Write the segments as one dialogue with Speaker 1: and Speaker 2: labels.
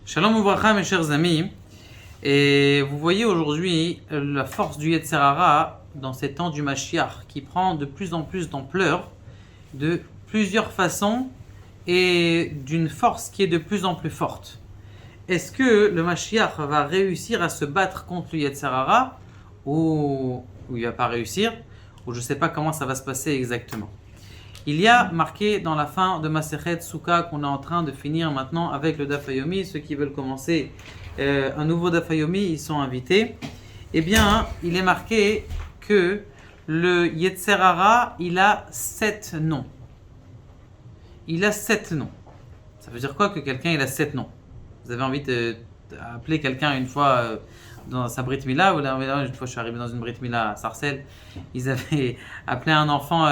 Speaker 1: Shalom Ouvracha, mes chers amis. Et vous voyez aujourd'hui la force du Yetzer Hara dans ces temps du Mashiach qui prend de plus en plus d'ampleur, de plusieurs façons et d'une force qui est de plus en plus forte. Est-ce que le Mashiach va réussir à se battre contre le Yetzer Hara ou il ne va pas réussir, ou je ne sais pas comment ça va se passer exactement. Il y a marqué dans la fin de Masechet Souka qu'on est en train de finir maintenant avec le Daf Yomi. Ceux qui veulent commencer un nouveau Daf Yomi, ils sont invités. Eh bien, il est marqué que le Yetzer Hara, il a 7 noms. Il a 7 noms. Ça veut dire quoi que quelqu'un il a 7 noms? Vous avez envie d'appeler quelqu'un une fois dans sa Brit Mila, ou là, une fois je suis arrivé dans une Brit Mila à Sarcelles, ils avaient appelé un enfant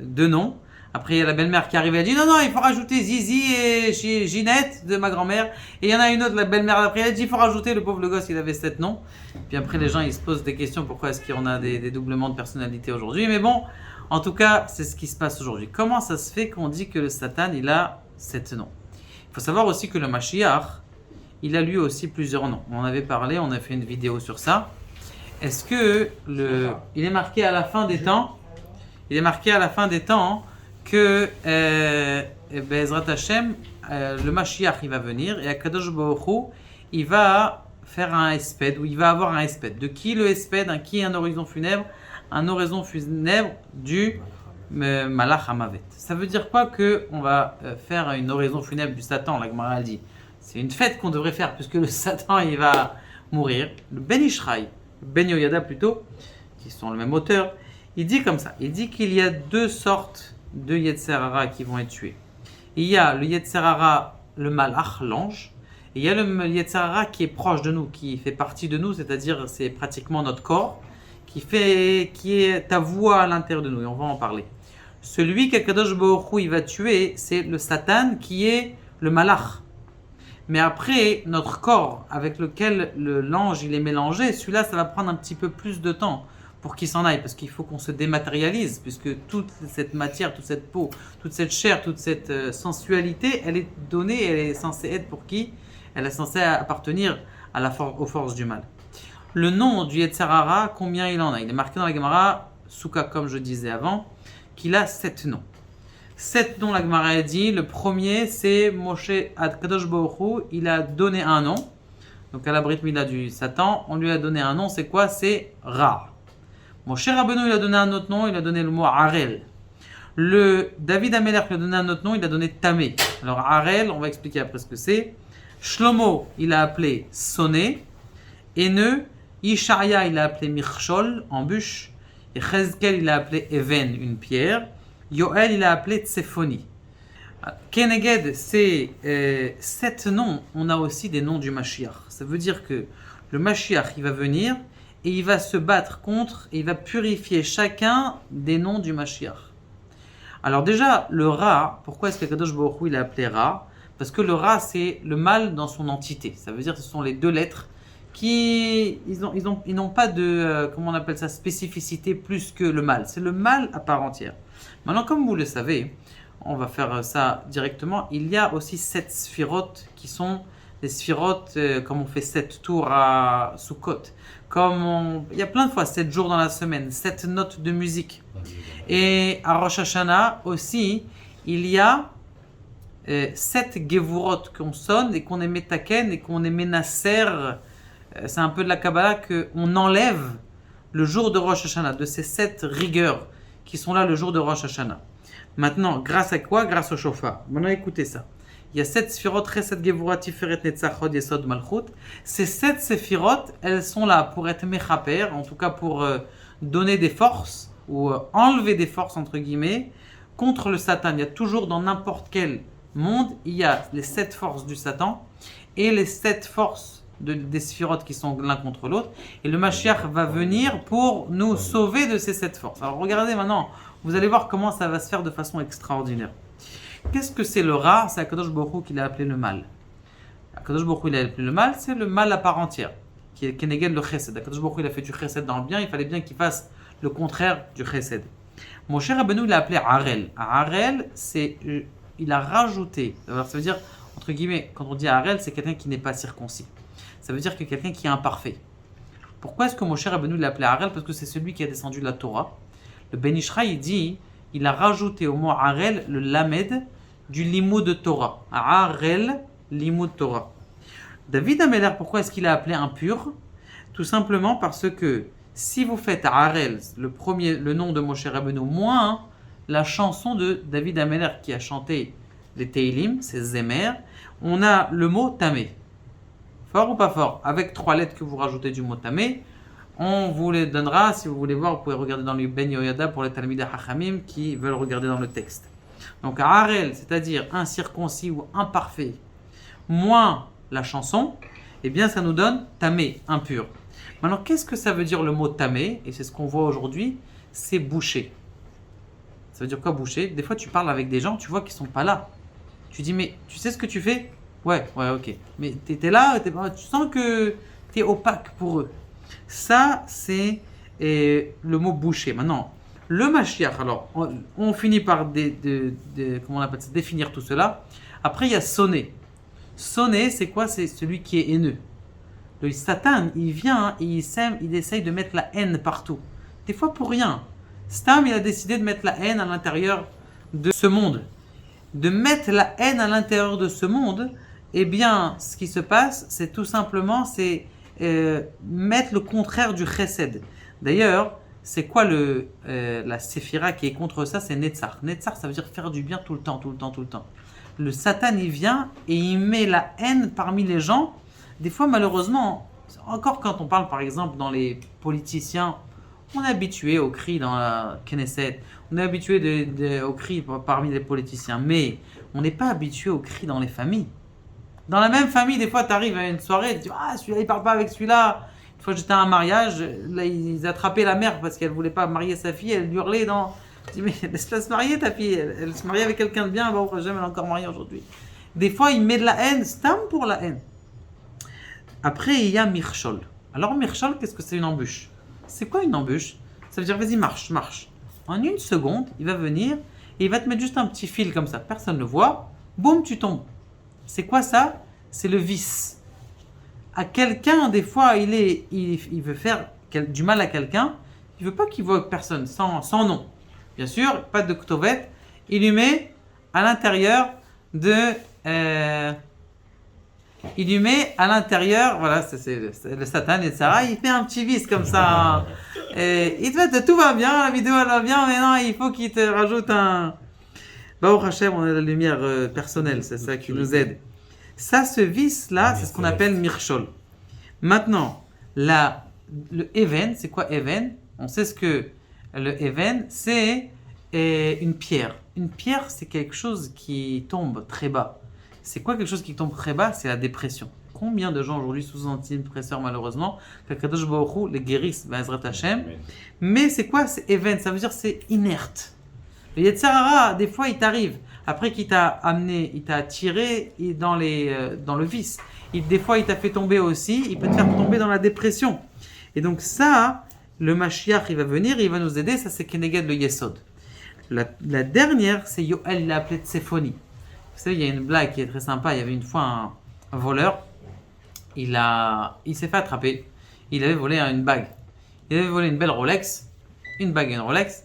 Speaker 1: deux noms. Après il y a la belle-mère qui arrive et elle dit non, il faut rajouter Zizi et Ginette de ma grand-mère. Et il y en a une autre, la belle-mère d'après, elle dit il faut rajouter, le pauvre le gosse il avait 7 noms. Puis après les gens ils se posent des questions, pourquoi est-ce qu'on a des doublements de personnalité aujourd'hui. Mais bon, en tout cas c'est ce qui se passe aujourd'hui. Comment ça se fait qu'on dit que le Satan il a 7 noms? Il faut savoir aussi que le Mashiach, il a lui aussi plusieurs noms. On en avait parlé, on a fait une vidéo sur ça. Est-ce que il est marqué à la fin des temps? Il est marqué à la fin des temps que Bezrat Hashem, le Mashiach, il va venir et Akadosh Baruch Hu, il va faire un espède, ou il va avoir un espède. De qui le espède? Qui est un horizon funèbre? Un horizon funèbre du Malach Hamavet. Ça veut dire quoi que on va faire une oraison funèbre du Satan? La Gemara dit c'est une fête qu'on devrait faire puisque le Satan il va mourir. Le Ben Ishraï, Ben Yoyada plutôt, qui sont le même auteur, il dit comme ça. Il dit qu'il y a deux sortes de Yetzer Hara qui vont être tués. Il y a le Yetzer Hara, le Malach, l'ange, et il y a le Yetzer Hara qui est proche de nous, qui fait partie de nous, c'est-à-dire c'est pratiquement notre corps, qui est ta voix à l'intérieur de nous, et on va en parler. Celui qu'Akadosh Baruch Hu il va tuer, c'est le Satan qui est le Malach. Mais après, notre corps avec lequel l'ange il est mélangé, celui-là ça va prendre un petit peu plus de temps pour qu'il s'en aille, parce qu'il faut qu'on se dématérialise, puisque toute cette matière, toute cette peau, toute cette chair, toute cette sensualité, elle est donnée, elle est censée être pour qui? Elle est censée appartenir aux forces du mal. Le nom du Yetzer Hara, combien il en a? Il est marqué dans la Gemara, Souka comme je disais avant, qu'il a 7 noms. 7 noms, la Gemara a dit. Le premier, c'est Moshe Kadosh Baruch Hu, il a donné un nom. Donc à la Brit Mila du Satan, on lui a donné un nom, c'est quoi? C'est Ra. Moshe Rabbeinu, il a donné un autre nom, il a donné le mot Harel. Le David Amelech lui a donné un autre nom, il a donné Tamé. Alors Harel, on va expliquer après ce que c'est. Shlomo, il a appelé Soné. Eneu, Isharia, il a appelé Mirchol, embûche. Et Chezkel, il a appelé Even, une pierre. Yoel, il a appelé Tsefoni. Keneged, c'est 7 noms. On a aussi des noms du Mashiach. Ça veut dire que le Mashiach, il va venir et il va se battre contre, et il va purifier chacun des noms du Mashiach. Alors déjà, le Ra, pourquoi est-ce que Kadosh Baruch Hu il a appelé Ra? Parce que le Ra, c'est le mal dans son entité. Ça veut dire que ce sont les deux lettres qui ils n'ont pas de comment on appelle ça, spécificité plus que le mal. C'est le mal à part entière. Maintenant, comme vous le savez, on va faire ça directement. Il y a aussi 7 sphirotes qui sont des sphirotes comme on fait 7 tours à Sukkot. Il y a plein de fois 7 jours dans la semaine, 7 notes de musique. Et à Rosh Hashanah aussi, il y a 7 gevurot qu'on sonne et qu'on est metaken et qu'on est menasser. C'est un peu de la Kabbalah qu'on enlève le jour de Rosh Hashanah, de ces 7 rigueurs qui sont là le jour de Rosh Hashanah. Maintenant, grâce à quoi? Grâce au shofar. Maintenant, écoutez ça. Il y a 7 sphirot, 7 gevurot, tiferet, netzach, hod, yesod, malchut. Ces 7 séphirot, elles sont là pour être mechaper, en tout cas pour donner des forces, ou enlever des forces, entre guillemets, contre le Satan. Il y a toujours dans n'importe quel monde, il y a les 7 forces du Satan et les 7 forces des sphirotes qui sont l'un contre l'autre, et le Mashiach va venir pour nous sauver de ces 7 forces. Alors regardez maintenant, vous allez voir comment ça va se faire de façon extraordinaire. Qu'est-ce que c'est le Ra? C'est Akadosh Baruch Hu qui l'a appelé le mal. Akadosh Baruch Hu il a appelé le mal, c'est le mal à part entière, qui est Keneged le Chesed. Akadosh Baruch Hu il a fait du Chesed dans le bien, il fallait bien qu'il fasse le contraire du Chesed. Moshe Rabbeinu il l'a appelé Harel. Harel, c'est il a rajouté, alors ça veut dire entre guillemets, quand on dit Harel, c'est quelqu'un qui n'est pas circoncis. Ça veut dire que quelqu'un qui est imparfait. Pourquoi est-ce que Moshe Rabbeinu l'appelait Harel? Parce que c'est celui qui a descendu de la Torah. Le Ben Ishraï, il dit, il a rajouté au mot Harel le Lamed du Limoud de Torah. Harel, Limoud Torah. David Ameller, pourquoi est-ce qu'il a appelé impur? Tout simplement parce que si vous faites Harel, le nom de Moshe Rabbeinu, moins la chanson de David Ameller qui a chanté les Teilim, c'est Zemer, on a le mot Tamé. Fort ou pas fort? Avec 3 lettres que vous rajoutez du mot Tamé, on vous les donnera. Si vous voulez voir, vous pouvez regarder dans le Ben Yoyada pour les Talmidei Hachamim qui veulent regarder dans le texte. Donc Harel, c'est-à-dire incirconcis ou imparfait, moins la chanson, eh bien ça nous donne Tamé, impur. Maintenant, qu'est-ce que ça veut dire le mot Tamé? Et c'est ce qu'on voit aujourd'hui, c'est boucher. Ça veut dire quoi boucher? Des fois tu parles avec des gens, tu vois qu'ils sont pas là. Tu dis mais tu sais ce que tu fais? Ouais, ok. Mais t'es là, tu sens que t'es opaque pour eux. Ça, c'est le mot boucher. Maintenant, le Mashiach, alors, on finit par comment on appelle ça, définir tout cela. Après, il y a sonner. Sonner, c'est quoi? C'est celui qui est haineux. Le Satan, il vient et il essaye de mettre la haine partout. Des fois pour rien. Stam, il a décidé de mettre la haine à l'intérieur de ce monde. De mettre la haine à l'intérieur de ce monde, eh bien, ce qui se passe, c'est tout simplement, mettre le contraire du chesed. D'ailleurs, c'est quoi la séphira qui est contre ça? C'est Netzach. Netzach, ça veut dire faire du bien tout le temps. Le Satan, il vient et il met la haine parmi les gens. Des fois, malheureusement, encore quand on parle, par exemple, dans les politiciens, on est habitué aux cris dans la Knesset, on est habitué aux cris parmi les politiciens, mais on n'est pas habitué aux cris dans les familles. Dans la même famille, des fois, tu arrives à une soirée, tu dis « Ah, celui-là, il parle pas avec celui-là ». Une fois, j'étais à un mariage, là, ils attrapaient la mère parce qu'elle voulait pas marier sa fille, elle lui hurlait dans... Je dis « Mais laisse-la se marier, ta fille, elle se mariait avec quelqu'un de bien, bon, jamais elle est encore mariée aujourd'hui ». Des fois, il met de la haine, stam pour la haine. Après, il y a Mirchol. Alors, Mirchol, qu'est-ce que c'est une embûche? C'est quoi une embûche? Ça veut dire, vas-y, marche. En 1 seconde, il va venir et il va te mettre juste un petit fil comme ça. Personne ne le voit. Boum, tu tombes. C'est quoi ça? C'est le vice. À quelqu'un, des fois, il veut faire du mal à quelqu'un. Il veut pas qu'il voit personne, sans nom. Bien sûr, pas de ktovet. Il lui met à l'intérieur voilà, c'est le Satan et Sarah, il fait un petit vice comme ça. Et il te fait, tout va bien, la vidéo elle va bien, mais non, il faut qu'il te rajoute un... Baruch Hashem, on a la lumière personnelle, c'est ça qui nous aide. Ça, ce vice-là, c'est ce qu'on appelle Mirchol. Maintenant, le Even, c'est quoi Even? On sait ce que le Even, c'est une pierre. Une pierre, c'est quelque chose qui tombe très bas. C'est quoi quelque chose qui tombe très bas? C'est la dépression. Combien de gens aujourd'hui sous antidépresseurs malheureusement, qu'Akadosh Baruch Hu les guérisse, Be'ezrat Hashem. Mais c'est quoi? C'est Even, ça veut dire c'est inerte. Le Yetzer Hara, des fois il t'arrive, après qu'il t'a amené, il t'a attiré dans le vice. Des fois il t'a fait tomber aussi, il peut te faire tomber dans la dépression. Et donc ça, le Mashiach il va venir, il va nous aider, ça c'est Keneged le Yesod. La dernière, c'est Yoel, il l'a appelé Tsefoni. Vous savez, il y a une blague qui est très sympa. Il y avait une fois un voleur. Il s'est fait attraper. Il avait volé une bague. Il avait volé une belle Rolex. Une bague et une Rolex.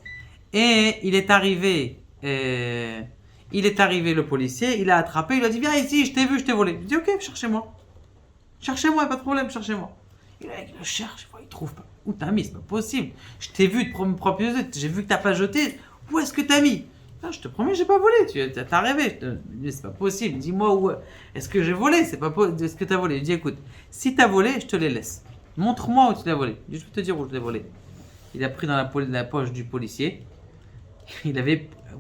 Speaker 1: Et il est arrivé, le policier. Il l'a attrapé. Il lui a dit, viens ici, je t'ai vu, je t'ai volé. Il dit, ok, cherchez-moi. Cherchez-moi, pas de problème, cherchez-moi. Il le cherche, il trouve pas. Où t'as mis? C'est pas possible. Je t'ai vu de mes propres yeux. J'ai vu que t'as pas jeté. Où est-ce que t'as mis? Non, je te promets, j'ai pas volé. Tu as rêvé. C'est pas possible. Dis-moi où. Est-ce que j'ai volé? C'est pas possible. Est-ce que tu as volé? Je dis écoute, si tu as volé, je te les laisse. Montre-moi où tu l'as volé. Je peux te dire où je l'ai volé. Il a pris dans la poche du policier.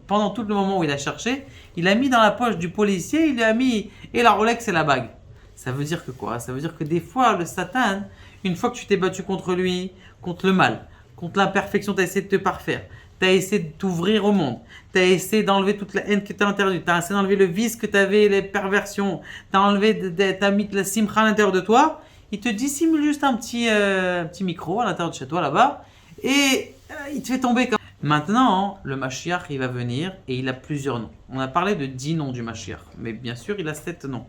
Speaker 1: Pendant tout le moment où il a cherché, il a mis dans la poche du policier, il lui a mis et la Rolex et la bague. Ça veut dire que quoi? Ça veut dire que des fois, le Satan, une fois que tu t'es battu contre lui, contre le mal, contre l'imperfection, tu as essayé de te parfaire. Tu as essayé de t'ouvrir au monde. Tu as essayé d'enlever toute la haine que tu as interdite. Tu as essayé d'enlever le vice que tu avais, les perversions. Tu as mis de la simcha à l'intérieur de toi. Il te dissimule juste un petit micro à l'intérieur de chez toi là-bas. Et il te fait tomber. Maintenant, le Mashiach, il va venir et il a plusieurs noms. On a parlé de 10 noms du Mashiach, mais bien sûr, il a 7 noms.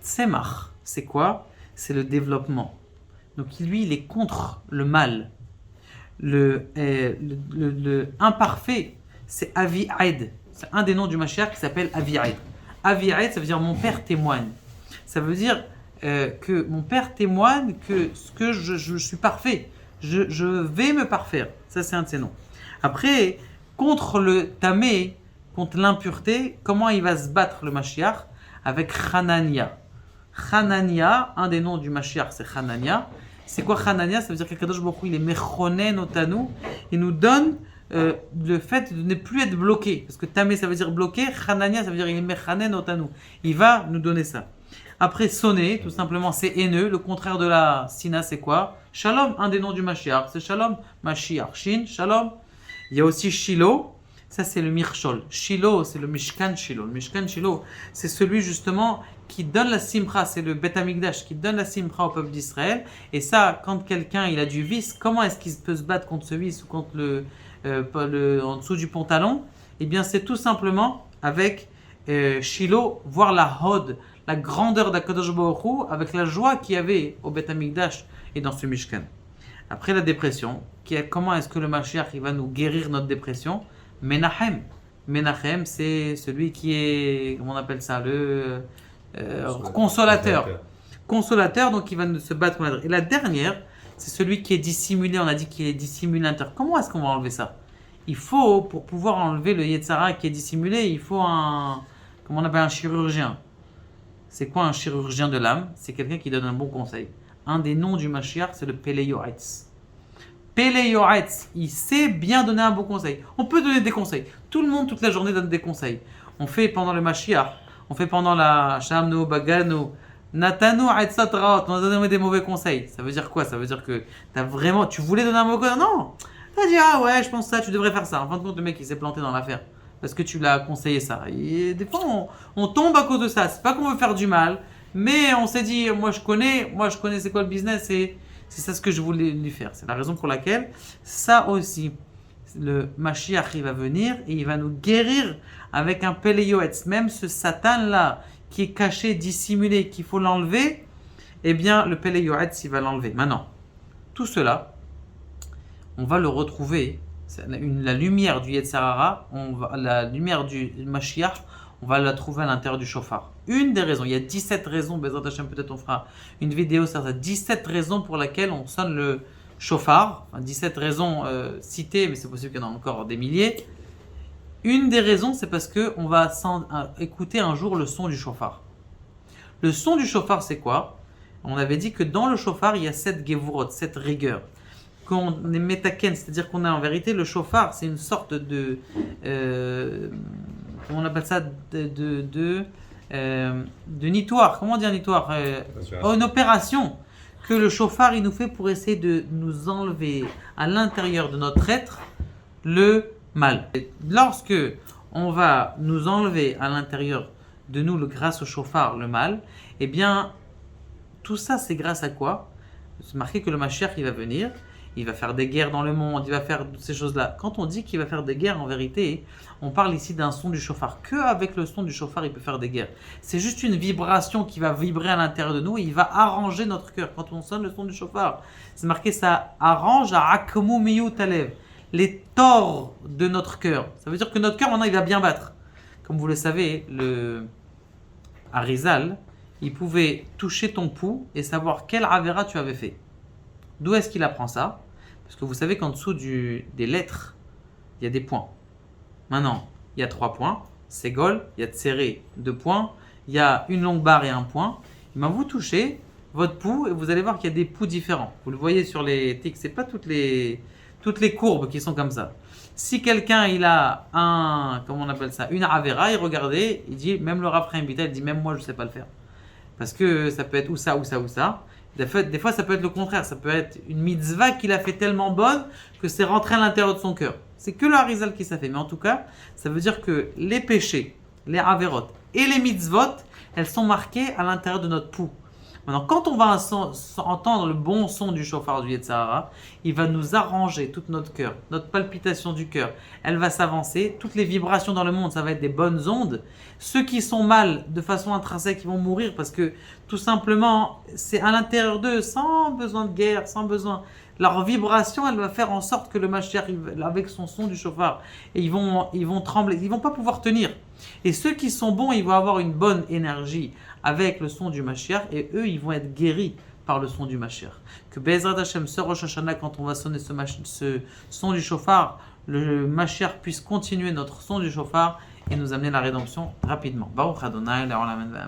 Speaker 1: Tzemach, c'est quoi? C'est le développement. Donc lui, il est contre le mal. Le imparfait, c'est Avi'ed. C'est un des noms du Mashiach qui s'appelle Avi'ed. Avi'ed, ça veut dire mon père témoigne. Ça veut dire que mon père témoigne que je suis parfait. Je vais me parfaire. Ça, c'est un de ses noms. Après, contre le tamé, contre l'impureté, comment il va se battre le Mashiach? Avec Hanania. Hanania, un des noms du Mashiach, c'est Hanania. C'est quoi Hanania? Ça veut dire qu'Akadosh Baruch Hu, il est mechonen otanu. Il nous donne le fait de ne plus être bloqué. Parce que tamé, ça veut dire bloqué. Hanania, ça veut dire il est mechonen otanu. Il va nous donner ça. Après, sonner, tout simplement, c'est haineux. Le contraire de la sina, c'est quoi? Shalom, un des noms du Mashiach. C'est Shalom, Mashiach. Shin, Shalom. Il y a aussi Shiloh. Ça, c'est le Mirchol. Shiloh, c'est le Mishkan Shiloh. Le Mishkan Shiloh, c'est celui justement qui donne la simcha. C'est le Bet Amikdash qui donne la simcha au peuple d'Israël. Et ça, quand quelqu'un il a du vice, comment est-ce qu'il peut se battre contre ce vice ou contre en dessous du pantalon? Eh bien, c'est tout simplement avec Shiloh, voir la Hod, la grandeur d'Akadosh Baruch Hu, avec la joie qu'il y avait au Bet Amikdash et dans ce Mishkan. Après la dépression, comment est-ce que le Mashiach il va nous guérir notre dépression? Menachem. Menachem, c'est celui qui est, comment on appelle ça, le consolateur. Consolateur, donc il va se battre contre la. Et la dernière, c'est celui qui est dissimulé. On a dit qu'il est dissimulé intérieur. Comment est-ce qu'on va enlever ça? Il faut, pour pouvoir enlever le Yetzara qui est dissimulé, il faut comment on appelle, un chirurgien. C'est quoi un chirurgien de l'âme? C'est quelqu'un qui donne un bon conseil. Un des noms du Mashiach, c'est le Pele Yoretz. Pele Yoretz, il sait bien donner un bon conseil. On peut donner des conseils. Tout le monde, toute la journée, donne des conseils. On fait pendant le Mashiach, on fait pendant la Shamno, Bagano, Natanu, Aetzat Raot, on a donné des mauvais conseils. Ça veut dire quoi? Ça veut dire que tu voulais donner un mauvais conseil? Non! Tu as dit, ah ouais, je pense ça, tu devrais faire ça. En fin de compte, le mec, il s'est planté dans l'affaire. Parce que tu l'as conseillé ça. Et des fois, on tombe à cause de ça. C'est pas qu'on veut faire du mal, mais on s'est dit, moi je connais c'est quoi le business et c'est ça ce que je voulais lui faire. C'est la raison pour laquelle, ça aussi, le Mashiach il va venir et il va nous guérir avec un Pele Yoetz. Même ce Satan-là, qui est caché, dissimulé, qu'il faut l'enlever, eh bien, le Pele Yoetz, il va l'enlever. Maintenant, tout cela, on va le retrouver. La lumière du Yetzirah, la lumière du Mashiach, on va la trouver à l'intérieur du shofar. Une des raisons, il y a 17 raisons, Bezrat Hashem, peut-être on fera une vidéo sur ça, 17 raisons pour lesquelles on sonne le shofar, enfin, 17 raisons citées, mais c'est possible qu'il y en a encore des milliers. Une des raisons, c'est parce qu'on va écouter un jour le son du shofar. Le son du shofar, c'est quoi? On avait dit que dans le shofar, il y a 7 gevurot, 7 rigueurs. Qu'on est metaken, c'est-à-dire qu'on a en vérité le shofar, c'est une sorte de comment on appelle ça, de nitoire. Comment dire nitoire? Une opération que le shofar il nous fait pour essayer de nous enlever à l'intérieur de notre être le mal. Et lorsque on va nous enlever à l'intérieur de nous, grâce au shofar, le mal, eh bien tout ça c'est grâce à quoi? C'est marqué que le Mashiach il va venir. Il va faire des guerres dans le monde, il va faire toutes ces choses-là. Quand on dit qu'il va faire des guerres, en vérité, on parle ici d'un son du shofar. Que avec le son du shofar, il peut faire des guerres. C'est juste une vibration qui va vibrer à l'intérieur de nous et il va arranger notre cœur. Quand on sonne le son du shofar, c'est marqué ça arrange à akmu miyu talev, les tors de notre cœur. Ça veut dire que notre cœur, maintenant, il va bien battre. Comme vous le savez, le Arizal, il pouvait toucher ton pouls et savoir quel avera tu avais fait. D'où est-ce qu'il apprend ça? Parce que vous savez qu'en dessous des lettres, il y a des points. Maintenant, il y a 3 points. Ségol, il y a Tséré, 2 points. Il y a une longue barre et 1 point. Et bien, vous touchez votre pouls et vous allez voir qu'il y a des pouls différents. Vous le voyez sur les tics, ce n'est pas toutes les courbes qui sont comme ça. Si quelqu'un il a comment on appelle ça, une avera, il regardait, il dit, même le Rav Chaim Vital, il dit, même moi je ne sais pas le faire. Parce que ça peut être ou ça, ou ça, ou ça. Des fois, ça peut être le contraire. Ça peut être une mitzvah qu'il a fait tellement bonne que c'est rentré à l'intérieur de son cœur. C'est que le Harizal qui ça fait. Mais en tout cas, ça veut dire que les péchés, les averot et les mitzvot, elles sont marquées à l'intérieur de notre pouls. Maintenant, quand on va entendre le bon son du chauffard du Yetzer Hara, il va nous arranger tout notre cœur, notre palpitation du cœur. Elle va s'avancer. Toutes les vibrations dans le monde, ça va être des bonnes ondes. Ceux qui sont mal de façon intrinsèque, ils vont mourir parce que tout simplement, c'est à l'intérieur d'eux, sans besoin de guerre, sans besoin. Leur vibration, elle va faire en sorte que le Mashiach, avec son son du chauffard, et ils vont trembler, ils vont pas pouvoir tenir. Et ceux qui sont bons, ils vont avoir une bonne énergie avec le son du Mashiach, et eux, ils vont être guéris par le son du Mashiach. Que Be'ezrat Hashem, ce Rosh Hashanah, quand on va sonner ce son du chauffard, le Mashiach puisse continuer notre son du chauffard et nous amener la rédemption rapidement. Baruch Adonai,